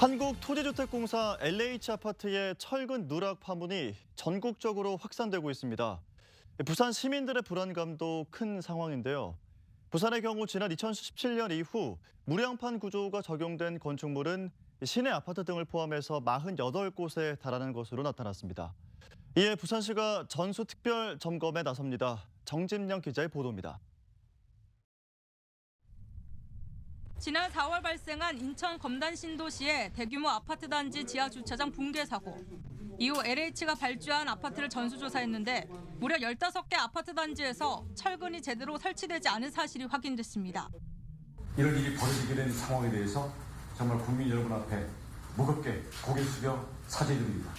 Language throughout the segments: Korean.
한국토지주택공사 LH아파트의 철근 누락 파문이 전국적으로 확산되고 있습니다. 부산 시민들의 불안감도 큰 상황인데요. 부산의 경우 지난 2017년 이후 무량판 구조가 적용된 건축물은 시내 아파트 등을 포함해서 48곳에 달하는 것으로 나타났습니다. 이에 부산시가 전수 특별 점검에 나섭니다. 정진영 기자의 보도입니다. 지난 4월 발생한 인천 검단 신도시의 대규모 아파트 단지 지하 주차장 붕괴 사고. 이후 LH가 발주한 아파트를 전수조사했는데 무려 15개 아파트 단지에서 철근이 제대로 설치되지 않은 사실이 확인됐습니다. 이런 일이 벌어지게 된 상황에 대해서 정말 국민 여러분 앞에 무겁게 고개 숙여 사죄드립니다.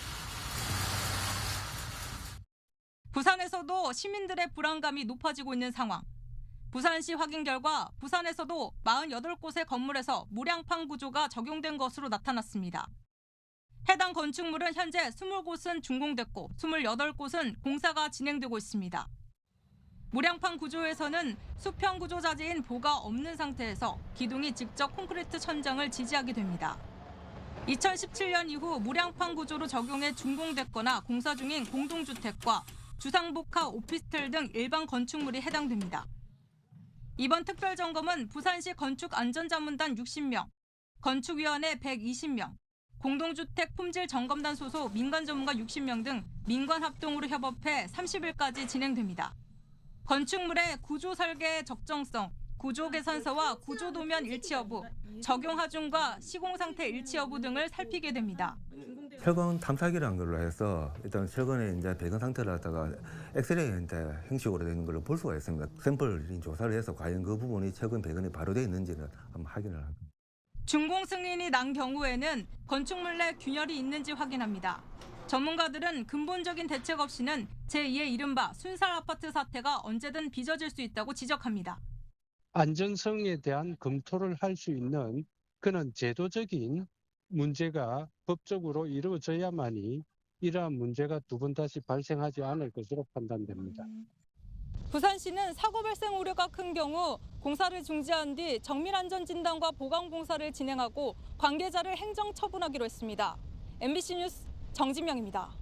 부산에서도 시민들의 불안감이 높아지고 있는 상황. 부산시 확인 결과 부산에서도 48곳의 건물에서 무량판 구조가 적용된 것으로 나타났습니다. 해당 건축물은 현재 20곳은 준공됐고 28곳은 공사가 진행되고 있습니다. 무량판 구조에서는 수평 구조 자재인 보가 없는 상태에서 기둥이 직접 콘크리트 천장을 지지하게 됩니다. 2017년 이후 무량판 구조로 적용해 준공됐거나 공사 중인 공동주택과 주상복합 오피스텔 등 일반 건축물이 해당됩니다. 이번 특별점검은 부산시 건축안전자문단 60명, 건축위원회 120명, 공동주택 품질점검단 소속 민간 전문가 60명 등 민관 합동으로 협업해 30일까지 진행됩니다. 건축물의 구조 설계의 적정성, 구조 개선서와 구조 도면 일치 여부, 적용 하중과 시공 상태 일치 여부 등을 살피게 됩니다. 철근 탐사기라는 걸로 해서 일단 철근의 이제 배관 상태를 갖다가 엑스레이 형식으로 되는 걸로 볼 수가 있습니다. 샘플 조사를 해서 과연 그 부분이 철근 배관이 바로 되어 있는지를 한번 확인을 합니다. 준공 승인이 난 경우에는 건축물 내 균열이 있는지 확인합니다. 전문가들은 근본적인 대책 없이는 제2의 이른바 순살 아파트 사태가 언제든 빚어질 수 있다고 지적합니다. 안전성에 대한 검토를 할 수 있는 그런 제도적인 문제가 법적으로 이루어져야만이 이러한 문제가 두 번 다시 발생하지 않을 것으로 판단됩니다. 부산시는 사고 발생 우려가 큰 경우 공사를 중지한 뒤 정밀안전진단과 보강공사를 진행하고 관계자를 행정처분하기로 했습니다. MBC 뉴스 정진명입니다.